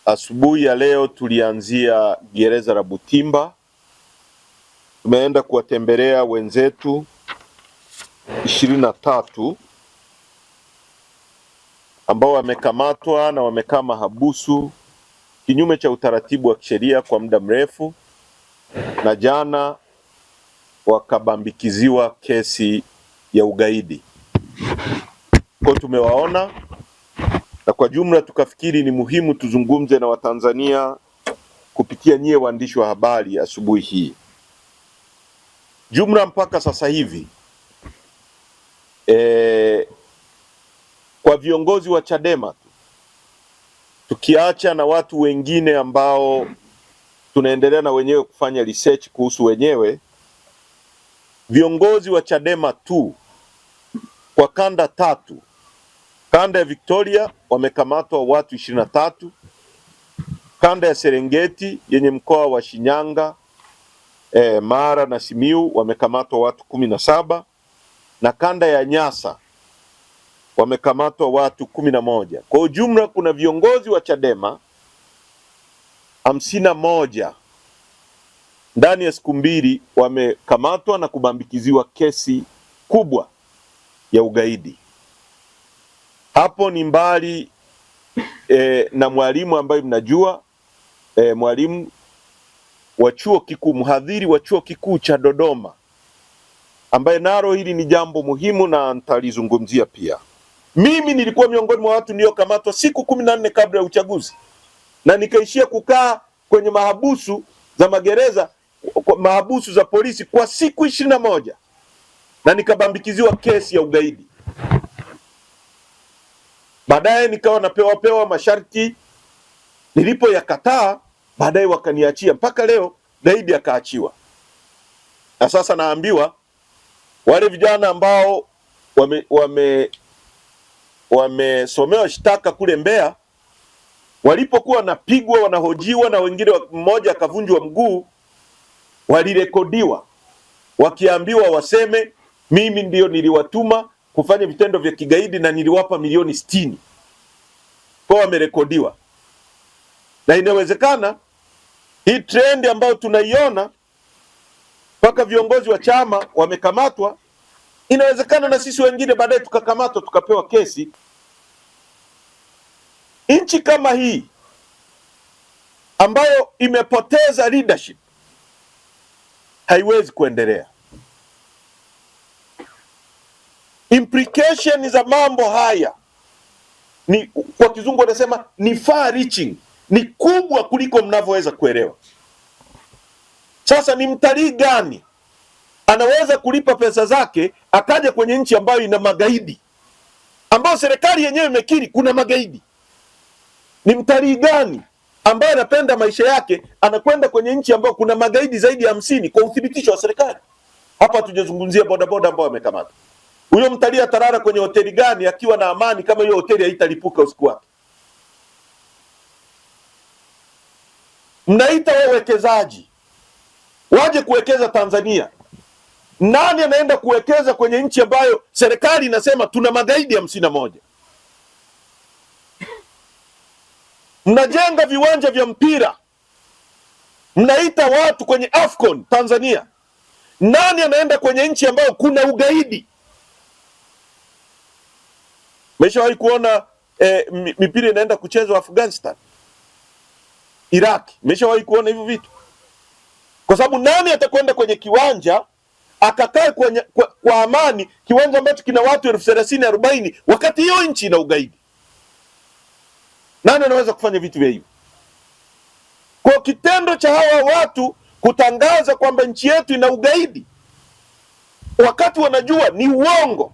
Asubuhi ya leo tulianzia gereza la Butimba. Tumeenda kuwatembelea wenzetu 23 ambao wamekamatwa na wamekaa mahabusu kinyume cha utaratibu wa kisheria kwa muda mrefu, na jana wakabambikiziwa kesi ya ugaidi. Kwa tumewaona na kwa jumla tukafikiri ni muhimu tuzungumze na Watanzania kupitia nyie waandishi wa habari asubuhi hii. Jumla mpaka sasa hivi kwa viongozi wa Chadema tukiacha na watu wengine ambao tunaendelea na wenyewe kufanya research kuhusu wenyewe, viongozi wa Chadema tu kwa kanda 3, kanda ya Victoria wamekamatwa watu 23, kanda ya Serengeti yenye mkoa wa Shinyanga, Mara na Simiu wamekamatwa watu 17, na kanda ya Nyasa wamekamatwa watu 11. Kwa ujumla kuna viongozi wa Chadema 51 ndani ya siku mbili wamekamatwa na kubambikiziwa kesi kubwa ya ugaidi. Hapo ni mbali na mwalimu ambaye mnajua, mwalimu wa chuo kikuu, mhadhiri wa chuo kikuu cha Dodoma, ambaye nalo hili ni jambo muhimu na nitalizungumzia pia. Mimi nilikuwa miongoni mwa watu niliokamatwa siku 14 kabla ya uchaguzi, na nikaishia kukaa kwenye mahabusu za magereza, mahabusu za polisi kwa siku 21, na nikabambikiziwa kesi ya ugaidi. Baadaye nikawa napewa masharti, nilipoyakataa baadaye wakaniachia, mpaka leo gaidi akaachiwa. Na sasa naambiwa wale vijana ambao wamesomewa shtaka kule Mbeya, walipokuwa wanapigwa wanahojiwa na wengine, mmoja akavunjwa mguu, walirekodiwa wakiambiwa waseme mimi ndio niliwatuma kufanya vitendo vya kigaidi na niliwapa milioni 60. Kwa wamerekodiwa. Na inawezekana hii trend ambayo tunaiona mpaka viongozi wa chama wamekamatwa, inawezekana na sisi wengine baadaye tukakamatwa tukapewa kesi. Nchi kama hii ambayo imepoteza leadership haiwezi kuendelea. Implication za mambo haya ni, kwa kizungu wanasema ni far reaching, ni kubwa kuliko mnavyoweza kuelewa. Sasa ni mtalii gani anaweza kulipa pesa zake akaja kwenye nchi ambayo ina magaidi, ambayo serikali yenyewe imekiri kuna magaidi? Ni mtalii gani ambaye anapenda maisha yake anakwenda kwenye nchi ambayo kuna magaidi zaidi ya 50 kwa uthibitisho wa serikali? Hapa hatujazungumzia bodaboda ambao wamekamatwa. Huyo mtalii atalala kwenye hoteli gani akiwa na amani kama hiyo hoteli haitalipuka usiku wake? Mnaita wawekezaji waje kuwekeza Tanzania. Nani anaenda kuwekeza kwenye nchi ambayo serikali inasema tuna magaidi 51? Mnajenga viwanja vya mpira, mnaita watu kwenye Afcon Tanzania. Nani anaenda kwenye nchi ambayo kuna ugaidi? Mmeshawahi kuona mipira inaenda kuchezwa Afghanistan, Iraq? Mmeshawahi kuona hivyo vitu? Kwa sababu nani atakwenda kwenye kiwanja akakae kwa amani, kiwanja ambacho kina watu 30,000-40,000 wakati hiyo nchi ina ugaidi? Nani anaweza kufanya vitu vya hivyo? Kwa kitendo cha hawa watu kutangaza kwamba nchi yetu ina ugaidi wakati wanajua ni uongo,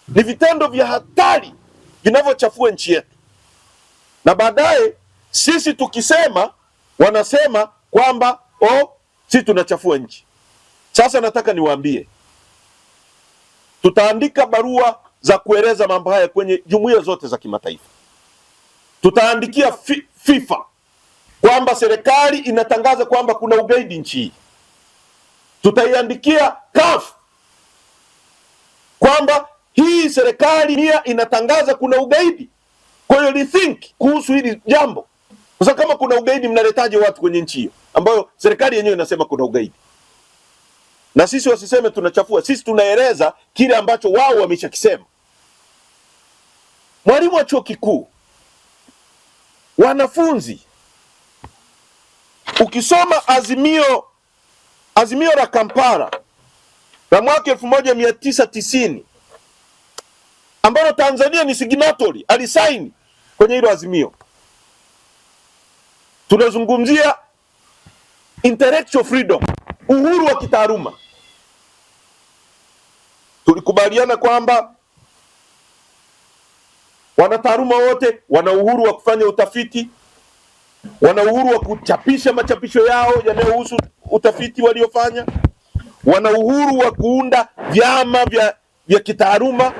ni vitendo vya hatari vinavyochafua nchi yetu. Na baadaye sisi tukisema wanasema kwamba sisi tunachafua nchi. Sasa nataka niwaambie, tutaandika barua za kueleza mambo haya kwenye jumuiya zote za kimataifa. Tutaandikia FIFA kwamba serikali inatangaza kwamba kuna ugaidi nchi hii. Tutaiandikia CAF kwamba hii serikali nia inatangaza kuna ugaidi. Kwa hiyo rethink kuhusu hili jambo, kwa sababu kama kuna ugaidi, mnaletaje watu kwenye nchi hiyo ambayo serikali yenyewe inasema kuna ugaidi? Na sisi wasiseme tunachafua, sisi tunaeleza kile ambacho wao wameshakisema. Mwalimu wa chuo kikuu, wanafunzi, ukisoma azimio la Kampala la mwaka 1990 ambalo Tanzania ni signatory, alisaini kwenye hilo azimio, tunazungumzia intellectual freedom, uhuru wa kitaaluma. Tulikubaliana kwamba wanataaluma wote wana uhuru wa kufanya utafiti, wana uhuru wa kuchapisha machapisho yao yanayohusu utafiti waliofanya, wana uhuru wa kuunda vyama vya kitaaluma,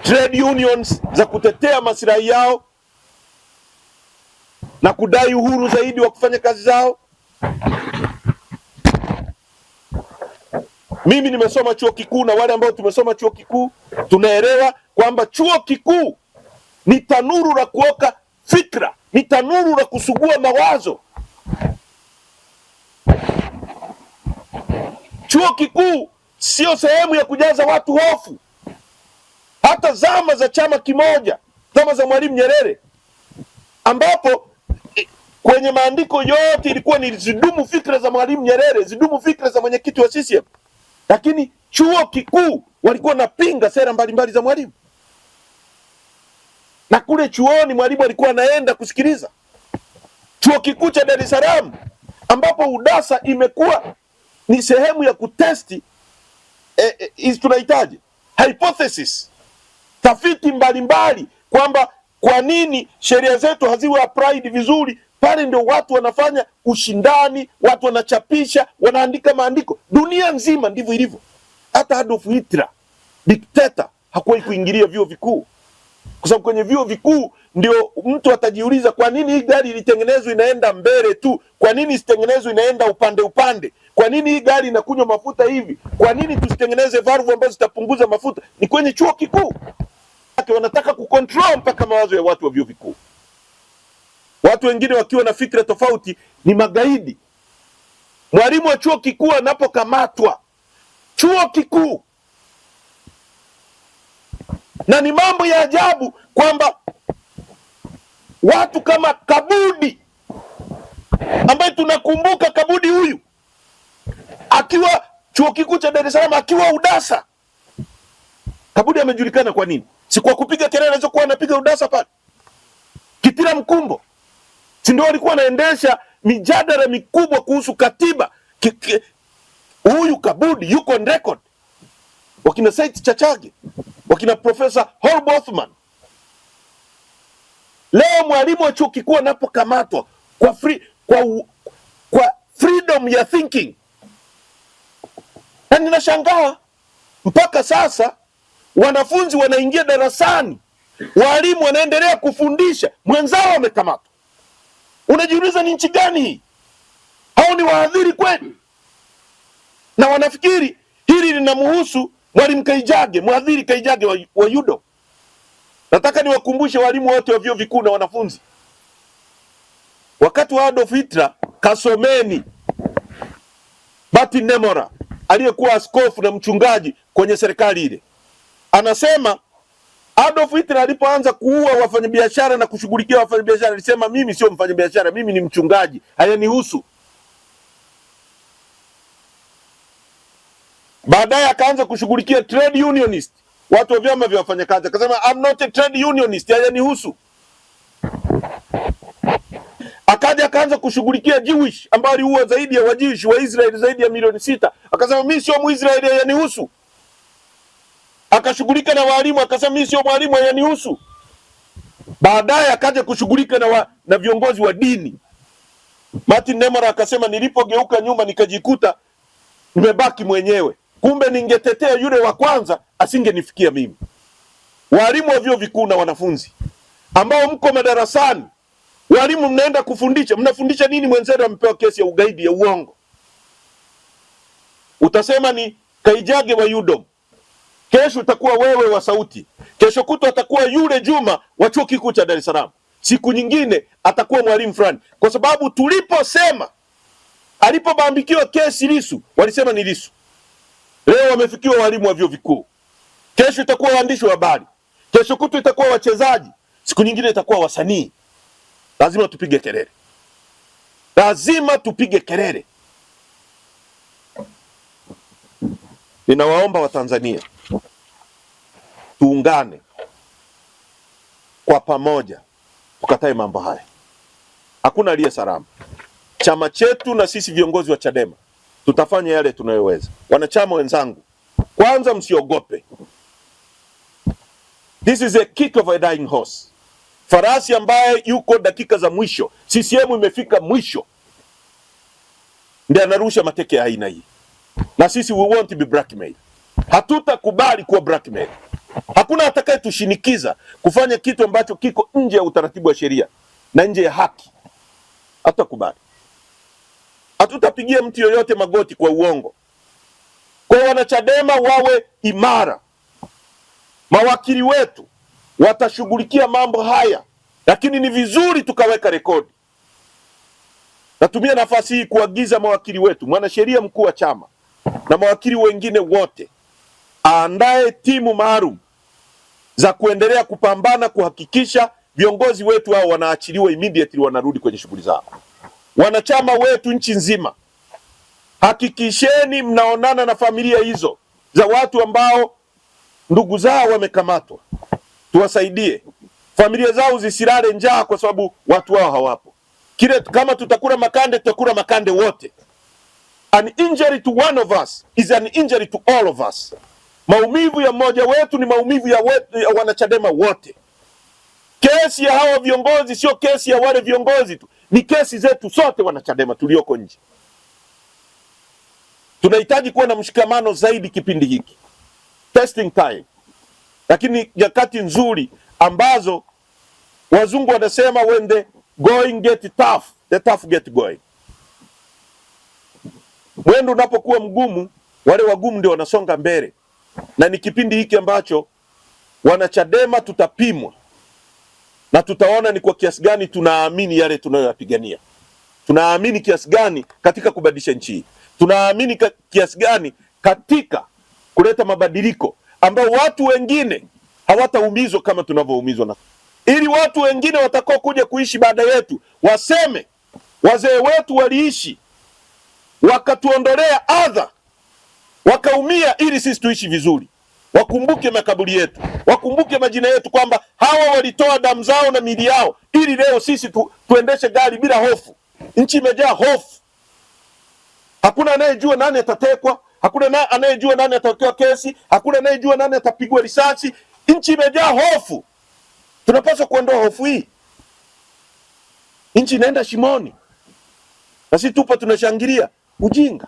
trade unions za kutetea maslahi yao na kudai uhuru zaidi wa kufanya kazi zao. Mimi nimesoma chuo kikuu, na wale ambao tumesoma chuo kikuu tunaelewa kwamba chuo kikuu ni tanuru la kuoka fikra, ni tanuru la kusugua mawazo. Chuo kikuu sio sehemu ya kujaza watu hofu. Hata zama za chama kimoja, zama za Mwalimu Nyerere, ambapo kwenye maandiko yote ilikuwa ni zidumu fikra za Mwalimu Nyerere, zidumu fikra za mwenyekiti wa CCM, lakini chuo kikuu walikuwa napinga sera mbalimbali za Mwalimu, na kule chuoni Mwalimu alikuwa anaenda kusikiliza. Chuo kikuu cha Dar es Salaam, ambapo UDASA imekuwa ni sehemu ya kutesti tunahitaji hypothesis, tafiti mbalimbali, kwamba kwa nini sheria zetu haziwe applied vizuri. Pale ndio watu wanafanya ushindani, watu wanachapisha, wanaandika maandiko. Dunia nzima ndivyo ilivyo. Hata Adolf Hitler, dikteta, hakuwahi kuingilia vyuo vikuu, kwa sababu kwenye vyuo vikuu ndio mtu atajiuliza, kwa nini hii gari ilitengenezwa inaenda mbele tu? Kwa nini isitengenezwe inaenda upande upande? Kwa nini hii gari inakunywa mafuta hivi? Kwa nini tusitengeneze valve ambazo zitapunguza mafuta? Ni kwenye chuo kikuu. Wanataka kucontrol mpaka mawazo ya watu wa vyuo vikuu. Watu wengine wakiwa na fikra tofauti ni magaidi. Mwalimu wa chuo kikuu anapokamatwa chuo kikuu, na ni mambo ya ajabu kwamba watu kama Kabudi, ambaye tunakumbuka Kabudi huyu akiwa chuo kikuu cha Dar es Salaam, akiwa UDASA. Kabudi amejulikana kwa nini? Si kwa kupiga kelele alizokuwa anapiga UDASA pale. Kitila Mkumbo, si ndio walikuwa wanaendesha mijadala mikubwa kuhusu katiba? Huyu Kabudi yuko on record. Wakina Said Chachage, wakina Profesa Hall Bothman. Leo mwalimu wa chuo kikuu anapokamatwa kwa freedom ya thinking, na ninashangaa mpaka sasa wanafunzi wanaingia darasani, walimu wanaendelea kufundisha, mwenzao amekamatwa. Unajiuliza ni nchi gani hii? Hao ni wahadhiri kweli? Na wanafikiri hili linamhusu Mwalimu Kaijage, mhadhiri Kaijage wa UDOM. Nataka niwakumbushe walimu wote wa vyuo vikuu na wanafunzi, wakati wa Adolf Hitler, kasomeni Martin Nemora aliyekuwa askofu na mchungaji kwenye serikali ile, anasema Adolf Hitler alipoanza kuua wafanyabiashara na kushughulikia wafanyabiashara, alisema mimi sio mfanyabiashara, mimi ni mchungaji, hayanihusu. Baadaye akaanza kushughulikia trade unionist, watu wa vyama vya wafanyakazi, akasema I'm not a trade unionist, hayanihusu. Akaja akaanza kushughulikia Jewish, ambao aliua zaidi ya Wajewish wa Israeli zaidi ya milioni 6, akasema mimi sio Muisraeli, hayanihusu. Akashughulika na walimu, akasema mimi sio mwalimu, hayanihusu. Baadaye akaja kushughulika na viongozi wa dini. Martin Nemora akasema nilipogeuka nyuma nikajikuta nimebaki mwenyewe, kumbe ningetetea yule wa kwanza asingenifikia mimi. Walimu wa vyuo vikuu na wanafunzi ambao mko madarasani, walimu mnaenda kufundisha, mnafundisha nini? Mwenzenu amepewa kesi ya ugaidi ya uongo, utasema ni Kaijage wa UDOM, kesho utakuwa wewe wa Sauti, Kesho kutwa atakuwa yule Juma wa chuo kikuu cha Dar es Salaam, siku nyingine atakuwa mwalimu fulani, kwa sababu tuliposema, alipobambikiwa kesi Lissu walisema ni Lissu. Leo wamefikiwa walimu wa vyuo vikuu, kesho itakuwa waandishi wa habari, kesho kutwa itakuwa wachezaji, siku nyingine itakuwa wasanii. Lazima tupige kelele, lazima tupige kelele. Ninawaomba Watanzania tuungane kwa pamoja, tukatae mambo haya. Hakuna aliye salama. Chama chetu na sisi viongozi wa Chadema tutafanya yale tunayoweza. Wanachama wenzangu, kwanza msiogope. This is a kick of a dying horse. Farasi ambaye yuko dakika za mwisho. CCM imefika mwisho, ndiye anarusha mateke ya aina hii. Na sisi we want to be blackmailed. Hatutakubali kuwa blackmail. Hakuna atakaye tushinikiza kufanya kitu ambacho kiko nje ya utaratibu wa sheria na nje ya haki. Hatutakubali. Hatutapigia mtu yoyote magoti kwa uongo. Kwa wanachadema wawe imara. Mawakili wetu watashughulikia mambo haya, lakini ni vizuri tukaweka rekodi. Natumia nafasi hii kuagiza mawakili wetu, mwanasheria mkuu wa chama na mawakili wengine wote, aandae timu maalum za kuendelea kupambana kuhakikisha viongozi wetu hao wanaachiliwa immediately, wanarudi kwenye shughuli zao. Wanachama wetu nchi nzima, hakikisheni mnaonana na familia hizo za watu ambao ndugu zao wamekamatwa. Tuwasaidie familia zao zisilale njaa kwa sababu watu wao hawapo. Kama tutakula makande, tutakula makande wote. An injury to one of us is an injury to all of us. Maumivu ya mmoja wetu ni maumivu ya wanachadema wote. Kesi ya hawa viongozi sio kesi ya wale viongozi tu, ni kesi zetu sote wanachadema tulioko nje. Tunahitaji kuwa na mshikamano zaidi kipindi hiki. Testing time. Lakini nyakati nzuri ambazo wazungu wanasema when the going get tough, the tough get going. Mwendo unapokuwa mgumu, wale wagumu ndio wanasonga mbele. Na ni kipindi hiki ambacho wanachadema tutapimwa na tutaona ni kwa kiasi gani tunaamini yale tunayoyapigania. Tunaamini kiasi gani katika kubadilisha nchi hii. Tunaamini kiasi gani katika kuleta mabadiliko ambao watu wengine hawataumizwa kama tunavyoumizwa, na ili watu wengine watakao kuja kuishi baada yetu waseme wazee wetu waliishi wakatuondolea adha, wakaumia ili sisi tuishi vizuri. Wakumbuke makaburi yetu, wakumbuke majina yetu, kwamba hawa walitoa damu zao na miili yao ili leo sisi tuendeshe gari bila hofu. Nchi imejaa hofu. Hakuna anayejua nani atatekwa, hakuna anayejua nani atawekewa kesi, hakuna anayejua nani atapigwa risasi. Nchi imejaa hofu. Tunapaswa kuondoa hofu hii. Nchi inaenda shimoni, na sisi tupo tunashangilia ujinga.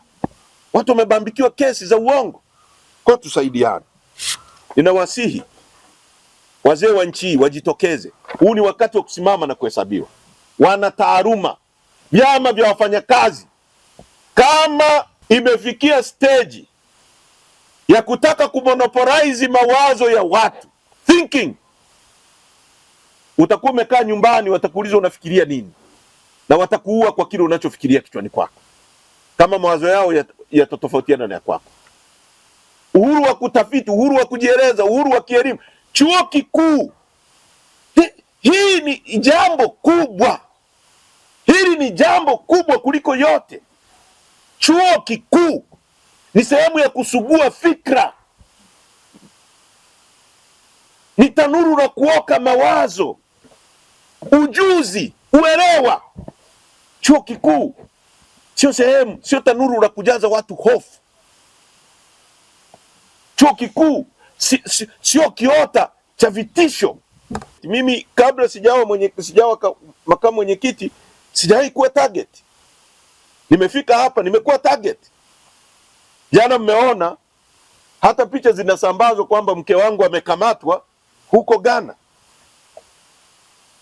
Watu wamebambikiwa kesi za uongo. Kwa tusaidiane. Ninawasihi wazee wa nchi wajitokeze. Huu ni wakati wa kusimama na kuhesabiwa. Wana taaluma, vyama vya wafanyakazi, kama imefikia stage ya kutaka kumonopolize mawazo ya watu, thinking, utakuwa umekaa nyumbani, watakuuliza unafikiria nini, na watakuua kwa kile unachofikiria kichwani kwako, kama mawazo yao yatatofautiana na ya kwako. Uhuru wa kutafiti, uhuru wa kujieleza, uhuru wa kielimu. Chuo kikuu, hii ni jambo kubwa. Hili ni jambo kubwa kuliko yote. Chuo kikuu ni sehemu ya kusugua fikra, ni tanuru la kuoka mawazo, ujuzi, uelewa. Chuo kikuu sio sehemu, sio tanuru la kujaza watu hofu. Chuo kikuu sio kiota cha vitisho. Mimi kabla sijawa makamu mwenyekiti sijawahi kuwa target. Nimefika hapa nimekuwa target. Jana mmeona hata picha zinasambazwa kwamba mke wangu amekamatwa huko Ghana.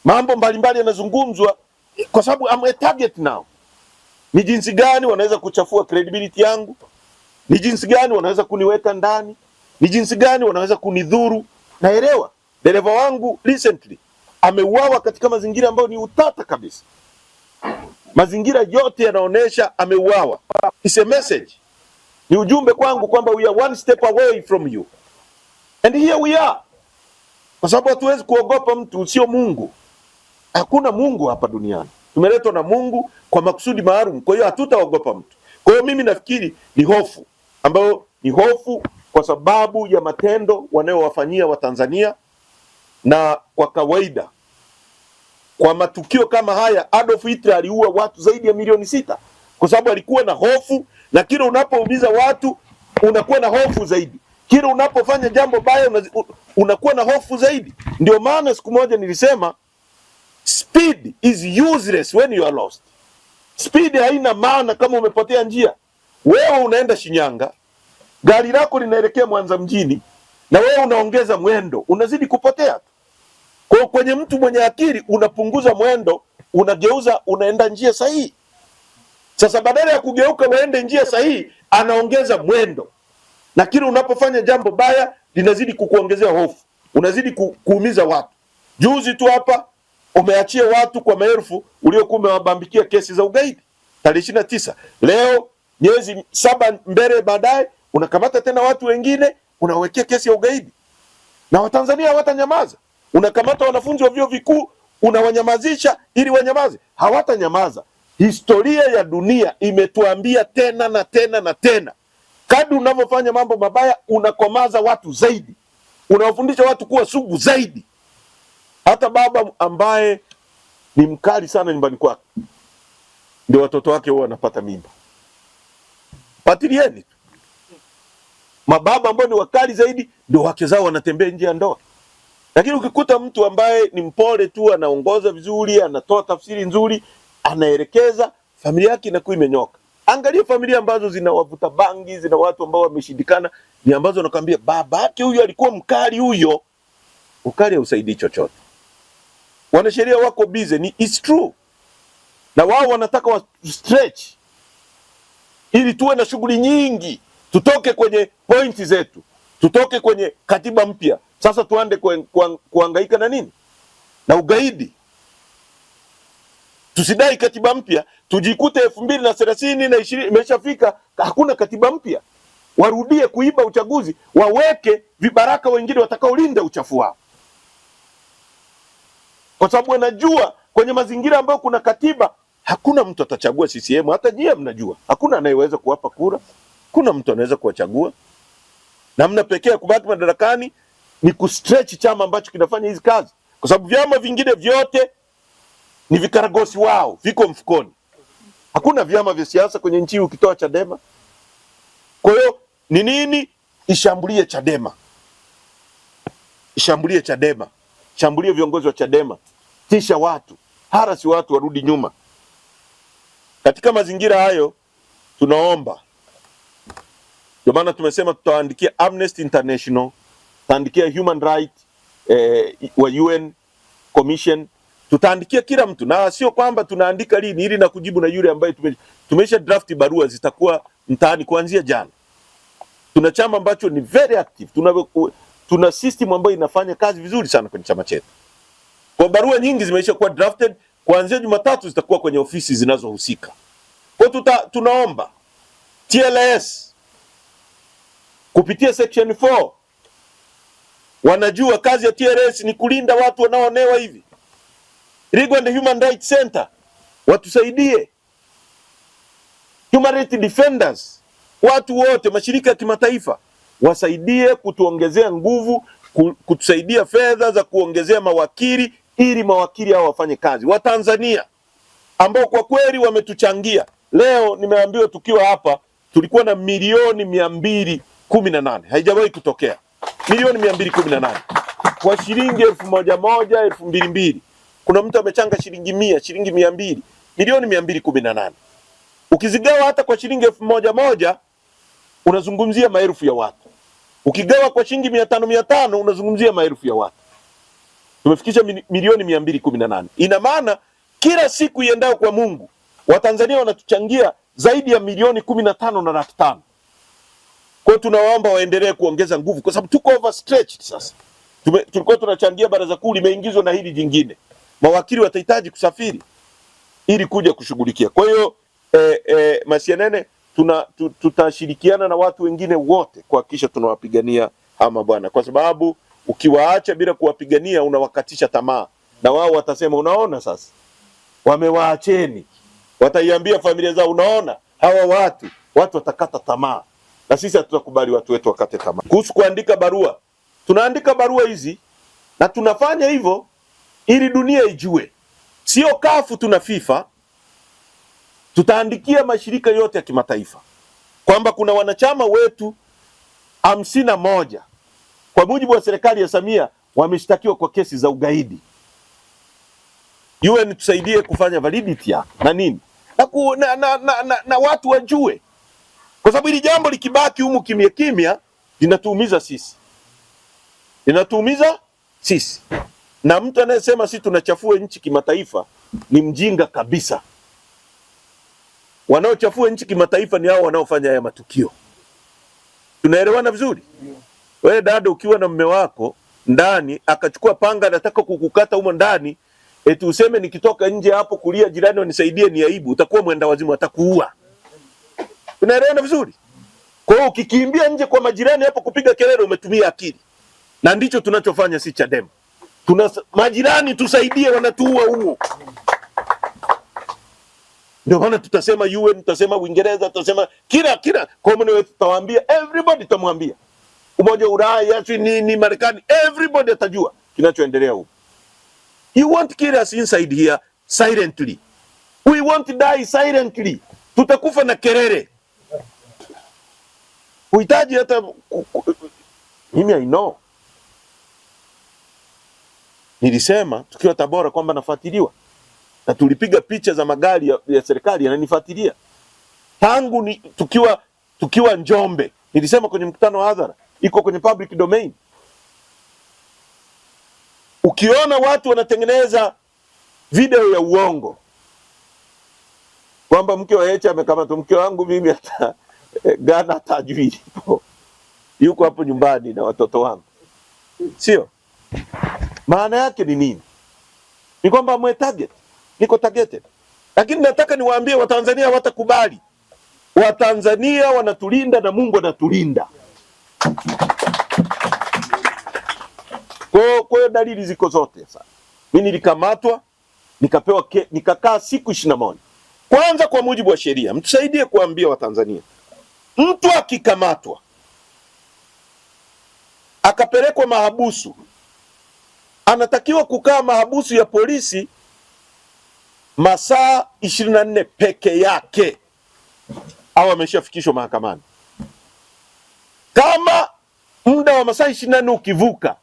Mambo mbalimbali yanazungumzwa kwa sababu I'm a target now. Ni jinsi gani wanaweza kuchafua credibility yangu? Ni jinsi gani wanaweza kuniweka ndani? Ni jinsi gani wanaweza kunidhuru? Naelewa. Dereva wangu recently ameuawa katika mazingira ambayo ni utata kabisa. Mazingira yote yanaonyesha ameuawa. It's a message. Ni ujumbe kwangu kwamba we are one step away from you. And here we are. Kwa sababu hatuwezi kuogopa mtu, sio Mungu. Hakuna Mungu hapa duniani. Tumeletwa na Mungu kwa makusudi maalum. Kwa hiyo hatutaogopa mtu. Kwa hiyo mimi nafikiri ni hofu ambayo ni hofu kwa sababu ya matendo wanayowafanyia Watanzania, na kwa kawaida kwa matukio kama haya Adolf Hitler aliua watu zaidi ya milioni 6 kwa sababu alikuwa na hofu, na kila unapoumiza watu unakuwa na hofu zaidi. Kila unapofanya jambo baya unakuwa na hofu zaidi. Ndio maana siku moja nilisema speed is useless when you are lost. Speed haina maana kama umepotea njia. Wewe unaenda Shinyanga, gari lako linaelekea Mwanza mjini, na wewe unaongeza mwendo, unazidi kupotea. Kwa kwenye mtu mwenye akili unapunguza mwendo, unageuza, unaenda njia sahihi. Sasa badala ya kugeuka uende njia sahihi, anaongeza mwendo. Na kile unapofanya jambo baya linazidi kukuongezea hofu, unazidi kuumiza watu. Juzi tu hapa umeachia watu kwa maelfu uliokuwa umewabambikia kesi za ugaidi tarehe 29. Leo miezi 7 mbele baadaye unakamata tena watu wengine unawekea kesi ya ugaidi. Na Watanzania hawatanyamaza. Unakamata wanafunzi wa vyuo vikuu unawanyamazisha ili wanyamaze. Hawatanyamaza. Historia ya dunia imetuambia tena na tena na tena, kadri unavyofanya mambo mabaya unakomaza watu zaidi, unawafundisha watu kuwa sugu zaidi. Hata baba ambaye ni mkali sana nyumbani kwake, ndio watoto wake huwa wanapata mimba. Patilieni tu. Mababa ambao ni wakali zaidi ndio wake zao wanatembea nje ya ndoa. Lakini ukikuta mtu ambaye ni mpole tu, anaongoza vizuri, anatoa tafsiri nzuri, anaelekeza, familia yake inakuwa imenyoka. Angalia familia ambazo zina wavuta bangi, zina watu ambao wameshindikana, ni ambazo nakwambia baba yake huyo alikuwa mkali huyo. Ukali hausaidii chochote. Wanasheria wako busy, ni it's true. Na wao wanataka wa stretch ili tuwe na shughuli nyingi, tutoke kwenye pointi zetu, tutoke kwenye katiba mpya. Sasa tuande kuhangaika na nini? Na ugaidi. Tusidai katiba mpya, tujikute 2030 na 20 imeshafika hakuna katiba mpya. Warudie kuiba uchaguzi, waweke vibaraka wengine watakaolinda uchafu wao. Kwa sababu wanajua kwenye mazingira ambayo kuna katiba hakuna mtu atachagua CCM. Hata nyie mnajua hakuna anayeweza kuwapa kura, kuna mtu anaweza kuwachagua. Namna pekee ya kubaki madarakani ni kustretch chama ambacho kinafanya hizi kazi, kwa sababu vyama vingine vyote ni vikaragosi wao, viko mfukoni. Hakuna vyama vya siasa kwenye nchi ukitoa Chadema. Kwa hiyo ni nini? Ishambulie Chadema, ishambulie Chadema, shambulie viongozi wa Chadema, tisha watu, harasi watu, warudi nyuma. Katika mazingira hayo tunaomba, ndio maana tumesema tutaandikia Amnesty International, tutaandikia Human Rights wa UN Commission, tutaandikia kila mtu. Na sio kwamba tunaandika lini ili na kujibu na yule ambaye tumesha draft barua zitakuwa mtaani kuanzia jana. Tuna chama ambacho ni very active, tuna system ambayo inafanya kazi vizuri sana kwenye chama chetu. Kwa barua nyingi zimeisha kuwa drafted, kuanzia Jumatatu zitakuwa kwenye ofisi zinazohusika. Kwa tunaomba TLS kupitia section 4, wanajua kazi ya TLS ni kulinda watu wanaoonewa hivi. Legal and Human Rights Center watusaidie. Human Rights Defenders, watu wote, mashirika ya kimataifa wasaidie kutuongezea nguvu, kutusaidia fedha za kuongezea mawakili ili mawakili hao wafanye kazi. Watanzania ambao kwa kweli wametuchangia. Leo nimeambiwa tukiwa hapa tulikuwa na milioni 218. Haijawahi kutokea. Milioni 218. Kwa shilingi 1000, 2000. Kuna mtu amechanga shilingi 100, shilingi 200. Milioni 218. Ukizigawa hata kwa shilingi 1000 unazungumzia maelfu ya watu. Ukigawa kwa shilingi 500 unazungumzia maelfu ya watu. Tumefikisha milioni 218. Ina maana kila siku iendayo kwa Mungu Watanzania wanatuchangia zaidi ya milioni 15,500,000. Kwa tunawaomba waendelee kuongeza nguvu, kwa sababu tuko overstretched sasa. Tulikuwa tunachangia baraza kuu, limeingizwa na hili jingine. Mawakili watahitaji kusafiri ili kuja kushughulikia. Kwa hiyo Masianene, tutashirikiana na watu wengine wote kuhakikisha tunawapigania ama bwana, kwa sababu ukiwaacha bila kuwapigania unawakatisha tamaa, na wao watasema unaona sasa wamewaacheni, wataiambia familia zao unaona hawa watu watakata tamaa, na sisi hatutakubali watu wetu wakate tamaa. Kuhusu kuandika barua, tunaandika barua hizi na tunafanya hivyo ili dunia ijue, sio kafu tuna FIFA. Tutaandikia mashirika yote ya kimataifa kwamba kuna wanachama wetu 51 kwa mujibu wa serikali ya Samia wameshtakiwa kwa kesi za ugaidi. UN tusaidie kufanya validity na nini na watu wajue, kwa sababu hili jambo likibaki humu kimya kimya linatuumiza sisi, na mtu anayesema sisi tunachafua nchi kimataifa ni mjinga kabisa. Wanaochafua nchi kimataifa ni hao wanaofanya haya matukio. Tunaelewana vizuri? Wewe dada, ukiwa na mume wako ndani akachukua panga anataka kukukata humo ndani, eti useme nikitoka nje hapo kulia jirani wanisaidie, ni aibu. Utakuwa mwenda wazimu, atakuua. Tunaelewana vizuri? Kwa hiyo ukikimbia nje kwa majirani hapo kupiga kelele, umetumia akili. Na ndicho tunachofanya si Chadema. Majirani tusaidie, wanatuua humo. Ndio maana tutasema UN, tutasema Uingereza, tutasema kila Commonwealth, tutawaambia everybody, tutamwambia Umoja wa Ulaya, ni Marekani, everybody atajua kinachoendelea huko. You won't kill us inside here silently. We won't die silently. Tutakufa na kelele. Uhitaji hata mimi I know. Nilisema tukiwa Tabora kwamba nafuatiliwa. Na tulipiga picha za magari ya serikali yananifuatilia. Tangu tukiwa Njombe, nilisema kwenye mkutano wa hadhara, iko kwenye public domain. Ukiona watu wanatengeneza video ya uongo kwamba mke wa Heche amekamatwa, mke wangu mimi hata Ghana hatajui yuko hapo nyumbani na watoto wangu, sio? Maana yake ni nini? Ni kwamba niko targeted. Lakini nataka niwaambie Watanzania watakubali. Watanzania wanatulinda na Mungu anatulinda. Kwa hiyo dalili ziko zote sasa. Mimi nilikamatwa, nikakaa siku 21. Kwanza kwa mujibu wa sheria, mtusaidie kuambia Watanzania. Mtu akikamatwa akapelekwa mahabusu, anatakiwa kukaa mahabusu ya polisi masaa 24 peke yake, au ameshafikishwa mahakamani. Kama muda wa masaa 24 ukivuka,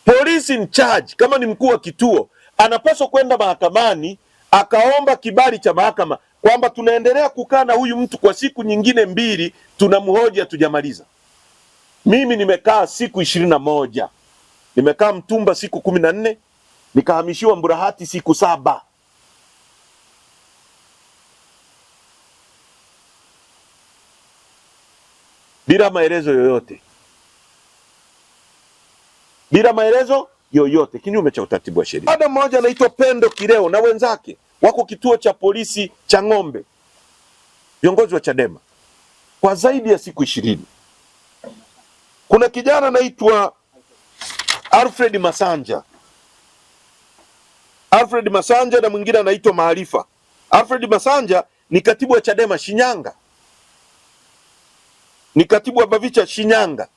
polisi in charge kama ni mkuu wa kituo anapaswa kwenda mahakamani akaomba kibali cha mahakama kwamba tunaendelea kukaa na huyu mtu kwa siku nyingine 2, tunamhoji hatujamaliza. Mimi nimekaa siku 21. Nimekaa Mtumba siku 14, nikahamishiwa Mburahati siku 7. Bila maelezo yoyote, kinyume cha utaratibu wa sheria. Dada mmoja anaitwa Pendo Kileo na wenzake wako kituo cha polisi cha Ng'ombe, viongozi wa Chadema, kwa zaidi ya siku 20. Kuna kijana anaitwa Alfred Masanja na mwingine anaitwa Maarifa. Alfred Masanja ni katibu wa Chadema Shinyanga, ni katibu wa Bavicha Shinyanga.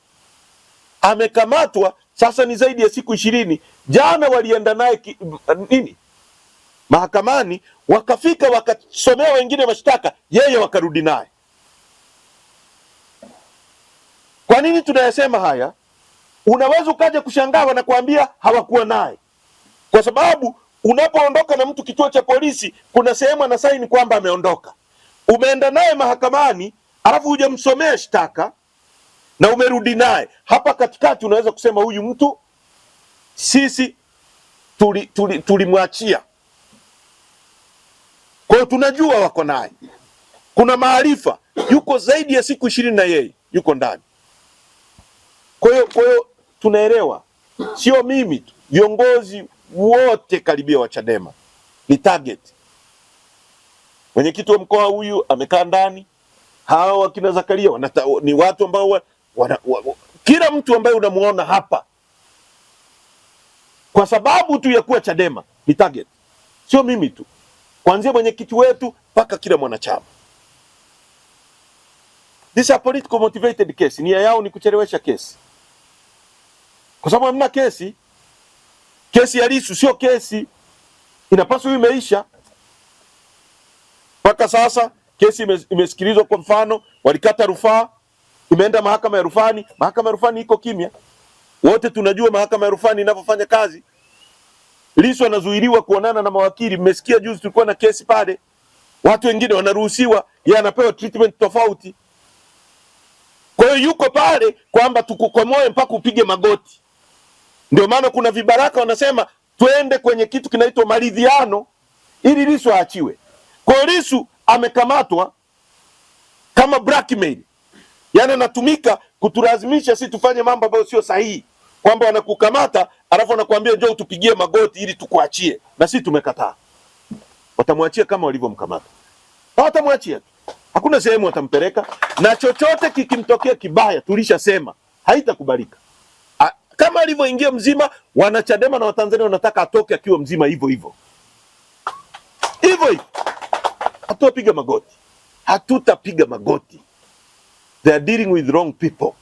Amekamatwa sasa ni zaidi ya siku 20. Jana walienda naye mahakamani, wakafika wakasomea wengine mashtaka, yeye wakarudi naye. Kwa nini tunayasema haya? Unaweza ukaja kushangaa wanakuambia hawakuwa naye, kwa sababu unapoondoka na mtu kituo cha polisi kuna sehemu anasaini kwamba ameondoka. Umeenda naye mahakamani alafu hujamsomea shtaka na umerudi naye. Hapa katikati unaweza kusema huyu mtu sisi tulimwachia. Kwa hiyo tunajua wako naye. Kuna Maarifa yuko zaidi ya siku 20 na yeye yuko ndani. Kwa hiyo tunaelewa sio mimi tu, viongozi wote karibia wa Chadema ni target. Mwenyekiti wa mkoa huyu amekaa ndani, hawa wakina Zakaria ni watu ambao kila mtu ambaye unamuona hapa kwa sababu tu ya kuwa Chadema ni target. Sio mimi tu, kuanzia mwenyekiti wetu mpaka kila mwanachama. This is a political motivated case. Nia yao ni kuchelewesha kesi, kwa sababu hamna kesi. Kesi ya Lissu sio kesi, inapaswa imeisha. Mpaka sasa kesi imesikilizwa. Kwa mfano, walikata rufaa, imeenda mahakama ya rufani. Mahakama ya rufani iko kimya. Wote tunajua mahakama ya rufani inavyofanya kazi. Lissu anazuiliwa kuonana na mawakili. Mmesikia juzi tulikuwa na kesi pale, watu wengine wanaruhusiwa, yeye anapewa treatment tofauti. Kwa hiyo yuko pale kwamba tukukomoe mpaka upige magoti. Ndio maana kuna vibaraka wanasema twende kwenye kitu kinaitwa maridhiano ili Lissu aachiwe. Kwa hiyo Lissu amekamatwa kama blackmail. Yaani anatumika kutulazimisha sisi tufanye mambo ambayo sio sahihi. Kwamba wanakukamata alafu wanakuambia njoo tupigie magoti ili tukuachie. Na sisi tumekataa. Watamwachia kama walivyomkamata. Hawatamwachia. Hakuna sehemu watampeleka, na chochote kikimtokea kibaya tulishasema haitakubalika. Kama alivyoingia mzima, wanachadema na Watanzania wanataka atoke akiwa mzima hivyo hivyo. Hivyo hivyo. Hatutapiga magoti. Hatutapiga magoti. They are dealing with wrong people.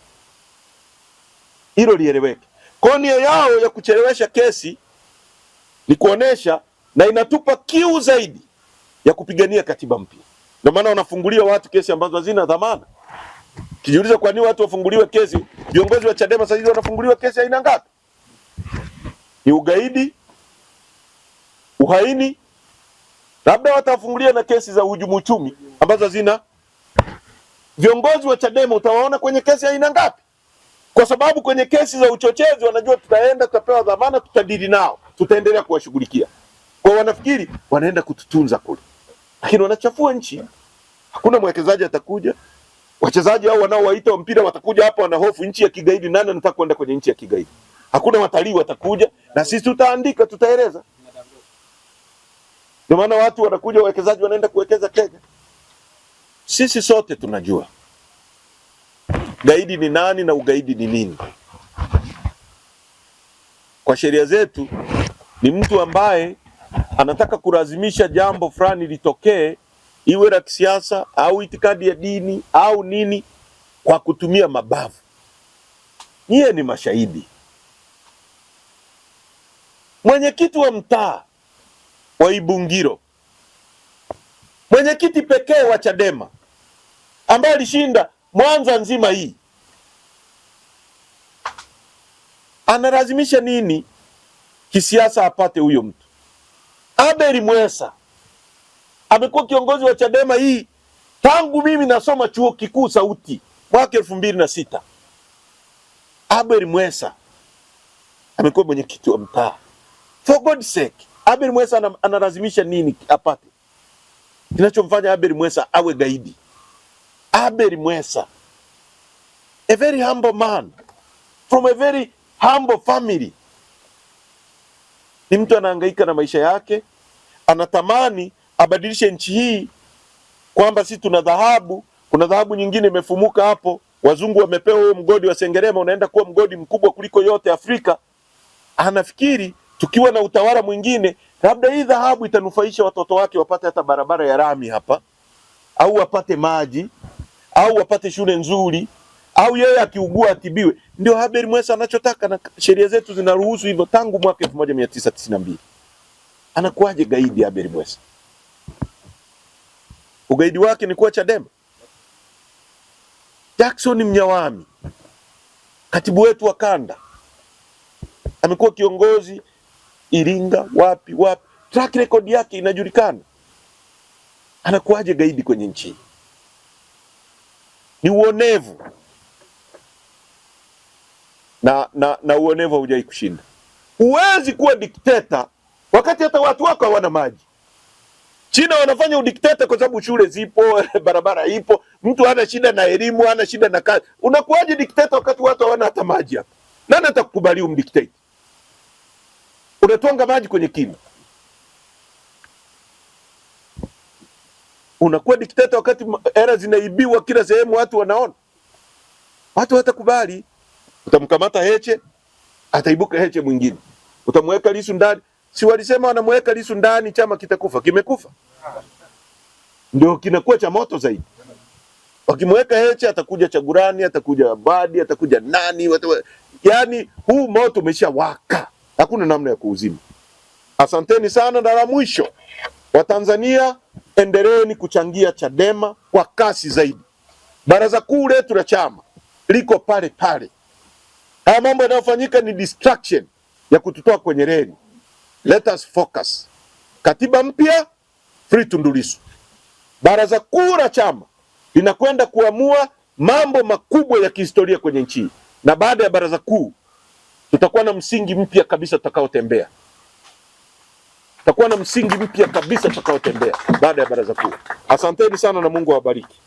Hilo lieleweke. Kwa nia yao ya kuchelewesha kesi ni kuonesha, na inatupa kiu zaidi ya kupigania katiba mpya. Ndio maana wanafungulia watu kesi ambazo hazina dhamana. Kijiuliza kwa nini watu wafunguliwe kesi? Viongozi wa Chadema sasa hivi wanafunguliwa kesi aina ngapi? Ni ugaidi, uhaini, labda watafungulia na kesi za uhujumu uchumi ambazo hazina. Viongozi wa Chadema utawaona kwenye kesi aina ngapi? Kwa sababu kwenye kesi za uchochezi wanajua tutaenda, tutapewa dhamana, tutadili nao, tutaendelea kuwashughulikia. Kwa wanafikiri wanaenda kututunza kule. Lakini wanachafua nchi. Hakuna mwekezaji atakuja. Wachezaji hao wanaowaita wa mpira watakuja hapa, wana hofu nchi ya kigaidi. Nani anataka kwenda kwenye nchi ya kigaidi? Hakuna watalii watakuja, na sisi tutaandika, tutaeleza. Ndio maana watu wanakuja, wawekezaji wanaenda kuwekeza Kenya. Sisi sote tunajua gaidi ni nani na ugaidi ni nini. Kwa sheria zetu ni mtu ambaye anataka kulazimisha jambo fulani litokee, iwe la kisiasa au itikadi ya dini au nini, kwa kutumia mabavu. Nyie ni mashahidi. Mwenyekiti wa mtaa wa Ibungiro, mwenyekiti pekee wa Chadema ambaye alishinda Mwanza nzima hii, analazimisha nini kisiasa apate huyo mtu? Abel Mwesa amekuwa kiongozi wa Chadema hii tangu mimi nasoma chuo kikuu Sauti mwaka 2006. Abel Mwesa amekuwa mwenyekiti wa mtaa. For God's sake, Abel Mwesa analazimisha nini apate? Kinachomfanya Abel Mwesa awe gaidi? Abel Mwesa, a very humble man from a very humble family, ni mtu anahangaika na maisha yake, anatamani abadilishe nchi hii, kwamba sisi tuna dhahabu, kuna dhahabu nyingine imefumuka hapo, wazungu wamepewa huo mgodi wa Sengerema, unaenda kuwa mgodi mkubwa kuliko yote Afrika. Anafikiri tukiwa na utawala mwingine, labda hii dhahabu itanufaisha watoto wake, wapate hata barabara ya rami hapa, au wapate maji, au wapate shule nzuri, au yeye akiugua atibiwe. Ndio Abel Mwesa anachotaka, na sheria zetu zinaruhusu hivyo tangu mwaka 1992. Anakuaje gaidi Abel Mwesa? Ugaidi wake ni kuwa Chadema. Jackson Mnyawami, katibu wetu wa kanda, amekuwa kiongozi Iringa, wapi, track record yake inajulikana. Anakuaje gaidi kwenye nchi? Ni uonevu. Na uonevu haujai kushinda. Huwezi kuwa dikteta wakati hata watu wako hawana maji. China wanafanya udikteta kwa sababu shule zipo, barabara ipo, mtu hana shida na elimu, hana shida na kazi. Unakuwaje dikteta wakati watu hawana hata maji hapa? Nani atakukubali umdiktate? unatwanga maji kwenye kinu. Unakuwa dikteta wakati hela zinaibiwa kila sehemu, watu wanaona. Watu watakubali. Utamkamata Heche, ataibuka Heche mwingine. Utamweka Lissu ndani. Si walisema wanamweka Lissu ndani chama kitakufa? Kimekufa. Ndio kinakuwa cha moto zaidi. Wakimweka Heche atakuja Chagurani, atakuja Abadi, atakuja nani, yani huu moto umeshawaka. Hakuna namna ya kuuzima. Asanteni sana, na la mwisho, Watanzania endeleeni kuchangia Chadema kwa kasi zaidi. Baraza kuu letu la chama liko pale pale. Haya mambo yanayofanyika ni distraction ya kututoa kwenye reli. Let us focus. Katiba mpya, free Tundu Lissu. Baraza kuu la chama linakwenda kuamua mambo makubwa ya kihistoria kwenye nchi. Na baada ya baraza kuu tutakuwa na msingi mpya kabisa tutakaotembea. Tutakuwa na msingi mpya kabisa tutakaotembea baada ya baraza kuu. Asanteni sana na Mungu awabariki.